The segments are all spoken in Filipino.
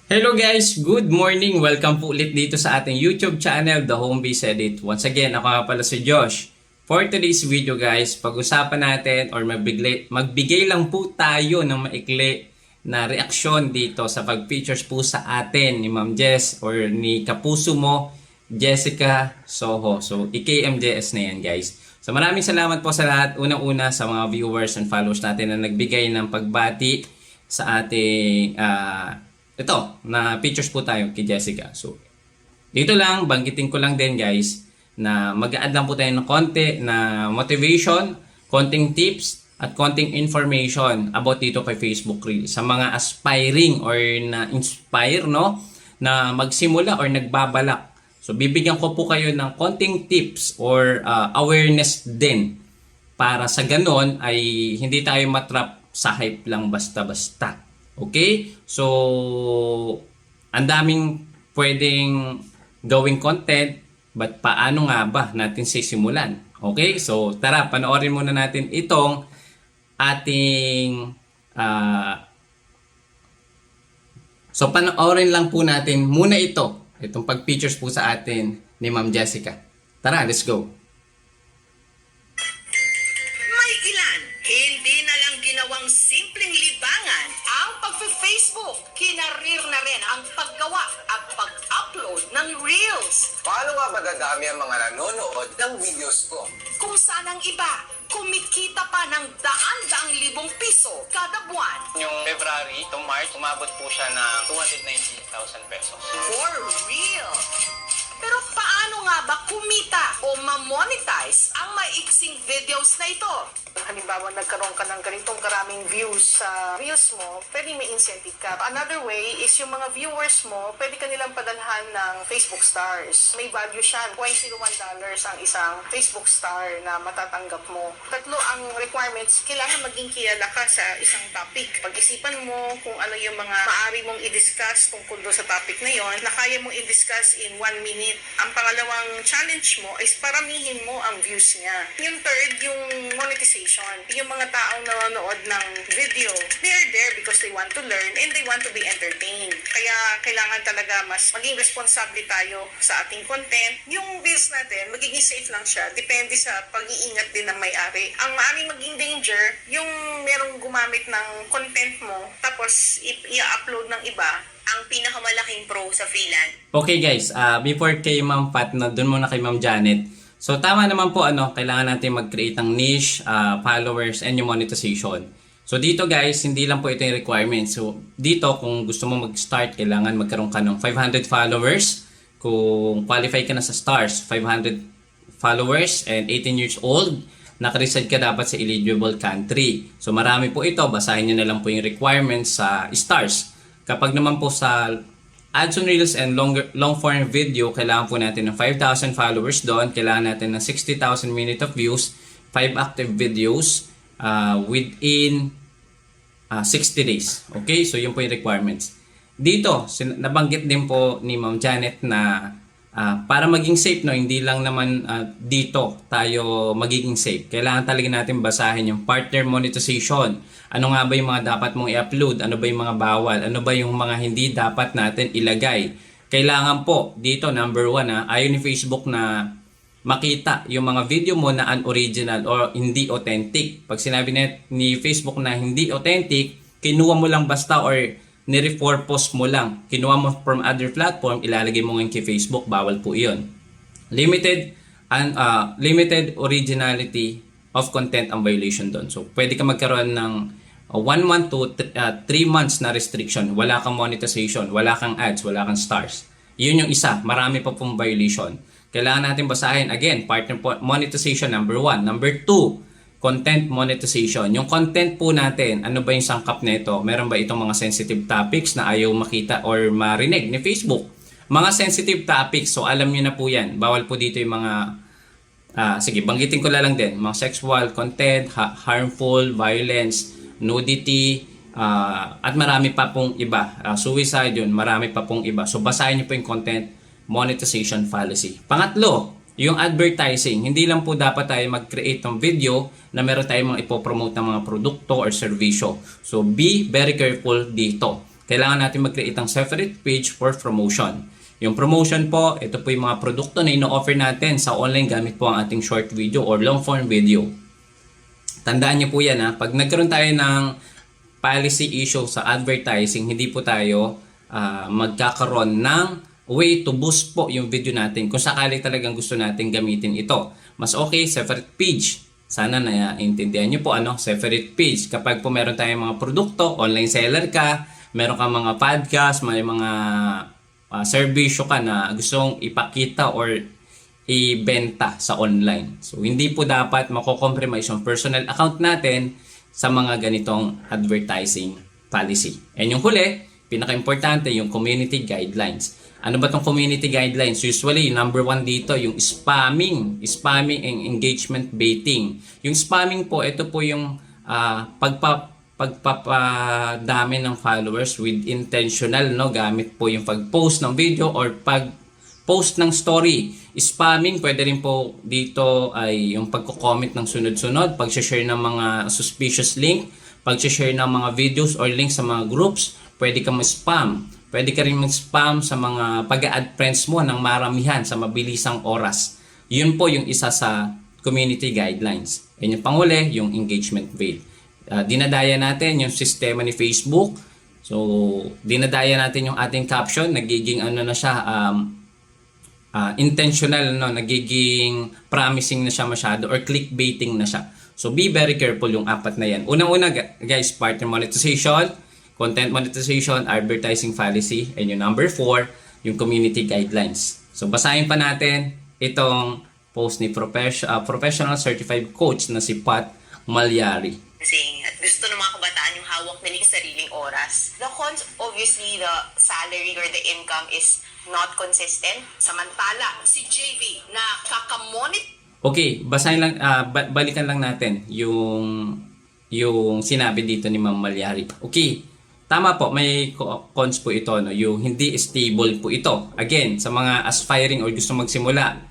Hello guys, good morning. Welcome po ulit dito sa ating YouTube channel, The Homebase Edit. Once again, ako nga pala si Josh. For today's video guys, pag-usapan natin or magbigay lang po tayo ng maikli na reaksyon dito sa pag-features po sa atin ni Ma'am Jess or ni kapuso mo, Jessica Soho. So, IKMJS na yan guys. So, maraming salamat po sa lahat. Unang-una sa mga viewers and followers natin na nagbigay ng pagbati sa ating ito, na pictures po tayo kay Jessica. So, dito lang, banggitin ko lang din guys, na mag-a-add lang po tayo ng konti na motivation, konting tips, at konting information about dito kay Facebook Reels. Sa mga aspiring or na-inspire, no? Na magsimula or nagbabalak. So, bibigyan ko po kayo ng konting tips or awareness din para sa ganon ay hindi tayo matrap sa hype lang basta-basta. Okay? So, ang daming pwedeng gawing content, but paano nga ba natin sisimulan? Okay? So, tara, panoorin muna natin itong ating so, panoorin lang po natin muna itong pag-features po sa atin ni Ma'am Jessica. Tara, let's go! May ilan, hindi na lang ginawang simpleng libangan ang pag-Facebook. Kinarir na rin ang paggawa at pag-upload ng Reels. Paano nga ba dadami ang mga nanonood ng videos ko? Kung saan ang iba, kumikita pa ng daan-daang libong piso kada buwan. Yung February to March, umabot po siya ng 290,000 pesos. For real! Pero paano nga ba kumita o ma-monetize ang maiksing videos na ito? Halimbawa, nagkaroon ka ng ganitong karaming views sa Reels mo, pwede may incentive ka. Another way is yung mga viewers mo, pwede ka nilang padalhan ng Facebook stars. May value siya, $0.01 ang isang Facebook star na matatanggap mo. Tatlo ang requirements, kailangan maging kilala ka sa isang topic. Pag-isipan mo kung ano yung mga maaari mong i-discuss tungkol doon sa topic na yon, na kaya mong i-discuss in 1 minute. Ang pangalawang challenge mo is paramihin mo ang views niya. Yung third, yung monetization. Yung mga taong nanonood ng video, they are there because they want to learn and they want to be entertained. Kaya kailangan talaga mas maging responsable tayo sa ating content. Yung views natin, magiging safe lang siya. Depende sa pag-iingat din ng may-ari. Ang maaaring maging danger, yung merong gumamit ng content mo, tapos i-upload ng iba, Ang pinakamalaking pro sa freelance. Okay guys, before kay Ma'am Pat, na doon muna kay Ma'am Janet. So tama naman po, kailangan natin mag-create ng niche, followers, and yung monetization. So dito guys, hindi lang po ito yung requirements. So dito, kung gusto mo mag-start, kailangan magkaroon ka ng 500 followers. Kung qualify ka na sa stars, 500 followers and 18 years old, nakareside ka dapat sa eligible country. So marami po ito, basahin nyo na lang po yung requirements sa stars. Kapag naman po sa ads on Reels and long form video, kailangan po natin ng 5,000 followers doon. Kailangan natin ng 60,000 minutes of views, 5 active videos within 60 days. Okay? So, yun po yung requirements. Dito, nabanggit din po ni Ma'am Janet na para maging safe, hindi lang naman dito tayo magiging safe. Kailangan talaga natin basahin yung partner monetization. Ano nga ba yung mga dapat mong i-upload? Ano ba yung mga bawal? Ano ba yung mga hindi dapat natin ilagay? Kailangan po, dito number 1, ayaw ni Facebook na makita yung mga video mo na unoriginal or hindi authentic. Pag sinabi ni Facebook na hindi authentic, kinuha mo lang basta or ni-repurpose mo lang. Kinuha mo from other platform, ilalagay mo ngayon kay Facebook, bawal po iyon. Limited originality of content ang violation doon. So, pwede ka magkaroon ng 1 month to 3 months na restriction. Wala kang monetization, wala kang ads, wala kang stars. Yun yung isa. Marami pa pong violation. Kailangan natin basahin. Again, partner monetization number 1. Number 2, content monetization. Yung content po natin, ano ba yung sangkap nito? Meron ba itong mga sensitive topics na ayaw makita or marinig ni Facebook? Mga sensitive topics, so alam niyo na po yan. Bawal po dito yung mga sige, banggitin ko lang din. Mga sexual content, harmful, violence, nudity, at marami pa pong iba. Suicide yun, marami pa pong iba. So basahin niyo po yung content monetization policy. Pangatlo, yung advertising. Hindi lang po dapat tayo mag-create ng video na meron tayong mga ipopromote ng mga produkto or serbisyo. So be very careful dito. kailangan natin mag-create ng separate page for promotion. Yung promotion po, ito po yung mga produkto na ino-offer natin sa online gamit po ang ating short video or long form video. Tandaan niyo po yan ha, pag nagkaroon tayo ng policy issue sa advertising, hindi po tayo magkakaroon ng way to boost po yung video natin kung sakali talagang gusto natin gamitin ito. Mas okay, separate page. Sana naiintindihan niyo po separate page. Kapag po meron tayong mga produkto, online seller ka, meron ka mga podcast, may mga serbisyo ka na gustong ipakita or ibenta sa online. So, hindi po dapat mako-compromise yung personal account natin sa mga ganitong advertising policy. And yung huli, pinaka-importante, yung community guidelines. Ano ba tong community guidelines? Usually, number 1 dito, yung spamming and engagement baiting. Yung spamming po, ito po yung pagpapadami ng followers with intentional, gamit po yung pag-post ng video or pag-post ng story. Spamming, pwede rin po dito ay yung pagko-comment ng sunod-sunod, pag-share ng mga suspicious link, pag-share ng mga videos or links sa mga groups, pwede ka mag-spam. Pwede ka rin mag-spam sa mga pag-add friends mo ng maramihan sa mabilisang oras. Yun po yung isa sa community guidelines. And yung panghuli, yung engagement rate. Dinadaya natin yung sistema ni Facebook. So, dinadaya natin yung ating caption. Nagiging na siya, intentional, nagiging promising na siya masyado or clickbaiting na siya. So, be very careful yung 4 na yan. Unang-una, guys, partner monetization, content monetization, advertising policy, and yung number 4, yung community guidelines. So, basahin pa natin itong post ni professional certified coach na si Pat Malyari. At gusto ng mga kabataan yung hawak nila yung sariling oras. The cons, obviously, the salary or the income is not consistent. Samantala, si JV na Okay, basahin lang, balikan lang natin yung sinabi dito ni Ma'am Malyari. Okay, tama po, may cons po ito, yung hindi stable po ito. Again, sa mga aspiring or gusto magsimula,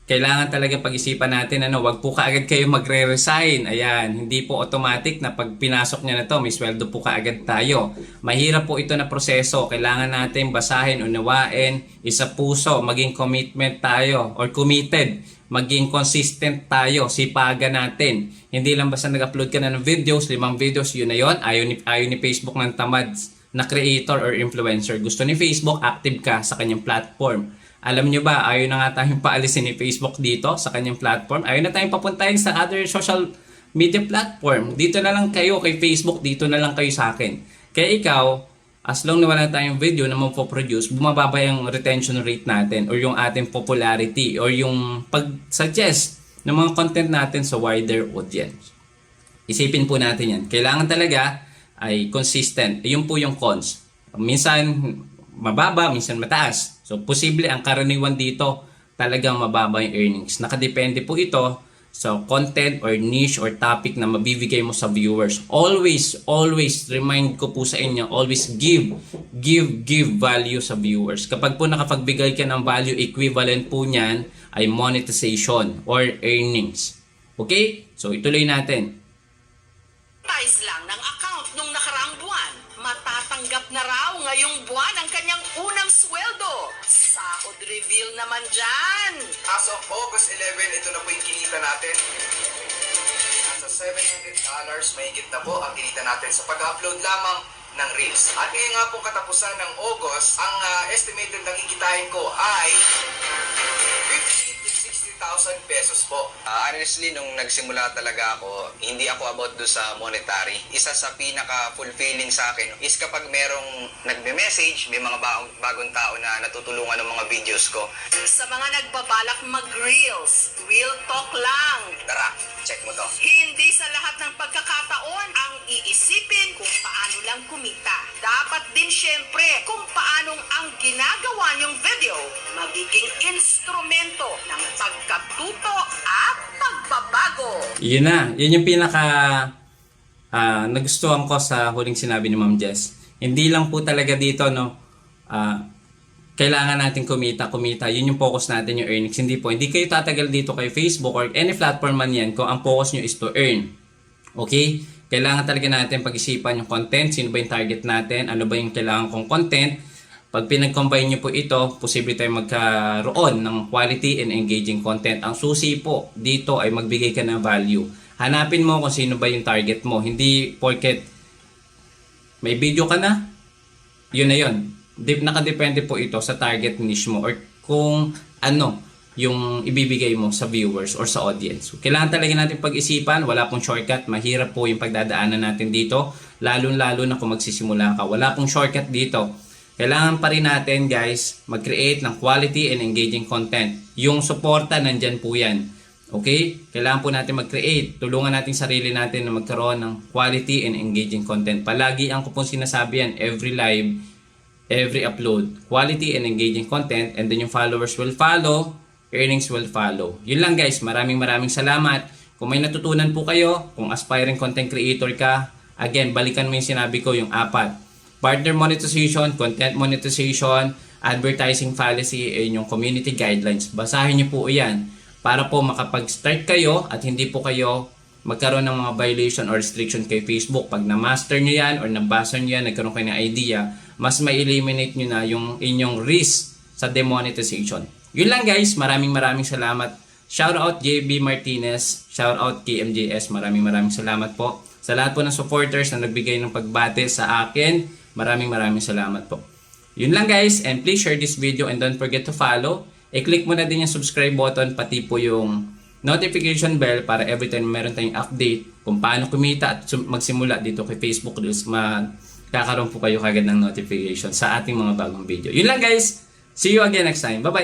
kailangan talaga pag-isipan natin, wag po kaagad kayo magre-resign. Ayan, hindi po automatic na pag pinasok niya na to, may sweldo po kaagad tayo. Mahirap po ito na proseso. Kailangan natin basahin, unawain, isa puso, maging commitment tayo or committed. Maging consistent tayo, sipagan natin. Hindi lang basta nag-upload ka na ng videos, 5 videos, yun na yun. Ayaw ni Facebook ng tamad na creator or influencer. Gusto ni Facebook, active ka sa kanyang platform. Alam nyo ba, ayaw na nga tayong paalisin ni Facebook dito sa kanyang platform. Ayaw na tayong papuntahin sa other social media platform. Dito na lang kayo kay Facebook, dito na lang kayo sa akin. Kaya ikaw, as long na wala tayong video na mapoproduce, bumababa yung retention rate natin or yung ating popularity or yung pag-suggest ng mga content natin sa wider audience. Isipin po natin yan. Kailangan talaga ay consistent. Yun po yung cons. Minsan mababa, minsan mataas. So, posible ang karaniwan dito talagang mababa yung earnings. Nakadepende po ito sa content or niche or topic na mabibigay mo sa viewers. Always remind ko po sa inyo, always give value sa viewers. Kapag po nakapagbigay ka ng value, equivalent po niyan ay monetization or earnings. Okay? So, ituloy natin. price lang ng account nung nakaraang buwan. Matatanggap na raw ngayong buwan ang kanyang unang sweldo. Sahod reveal naman dyan. As of August 11, ito na po yung kinita natin. Nasa $700 mahigit na po ang kinita natin sa pag-upload lamang ng Reels. At ngayon nga po katapusan ng August, ang estimated na kikitain ko ay 50,000 to 60,000 pesos po. Honestly, nung nagsimula talaga ako, hindi ako about do sa monetary. Isa sa pinaka-fulfilling sa akin is kapag merong nagme-message, may mga bagong tao na natutulungan ng mga videos ko. Sa mga nagbabalak mag-reels, real talk lang. Tara, check mo to. Hindi sa lahat ng pagkakataon ang iisipin kung paano lang kumita. Dapat din syempre kung paanong ang ginagawa niyong video magiging instrumento ng pagkatuto at pagbabago. Yun na. Yun yung pinaka nagustuhan ko sa huling sinabi ni Ma'am Jess. Hindi lang po talaga dito, kailangan natin kumita. Yun yung focus natin, yung earnings. Hindi kayo tatagal dito kay Facebook or any platform man yan kung ang focus nyo is to earn. Okay? kailangan talaga natin pag-isipan yung content, sino ba yung target natin, ano ba yung kailangan kong content. Pag pinag-combine nyo po ito, posible tayo magkaroon ng quality and engaging content. Ang susi po dito ay magbigay ka ng value. Hanapin mo kung sino ba yung target mo. Hindi porket may video ka na, yun na yun. Nakadepende po ito sa target niche mo or kung ano yung ibibigay mo sa viewers or sa audience. So, kailangan talaga natin pag-isipan, wala pong shortcut, mahirap po yung pagdadaanan natin dito, lalo na kung magsisimula ka. Wala pong shortcut dito. Kailangan pa rin natin guys, mag-create ng quality and engaging content. Yung suporta, nandyan po yan. Okay? Kailangan po natin mag-create. Tulungan natin sarili natin na magkaroon ng quality and engaging content. Palagi ang ko pong sinasabi yan, every live, every upload, quality and engaging content, and then yung followers will follow, earnings will follow. Yun lang guys, maraming salamat. Kung may natutunan po kayo, kung aspiring content creator ka, again, balikan mo yung sinabi ko, yung 4. Partner monetization, content monetization, advertising policy, and yung community guidelines. Basahin niyo po yan para po makapag-start kayo at hindi po kayo magkaroon ng mga violation or restriction kay Facebook. Pag na-master nyo yan or nabasa nyo yan, nagkaroon kayo ng idea, mas ma-eliminate nyo na yung inyong risk sa demonetization. Yun lang guys, maraming salamat. Shout out JB Martinez, shout out KMJS, maraming salamat po. Sa lahat po ng supporters na nagbigay ng pagbate sa akin, maraming salamat po. Yun lang guys, and please share this video and don't forget to follow. I-click mo na din yung subscribe button, pati po yung notification bell para every time meron tayong update kung paano kumita at magsimula dito kay Facebook Reels, magkakaroon po kayo kagad ng notification sa ating mga bagong video. Yun lang guys, see you again next time. Bye-bye!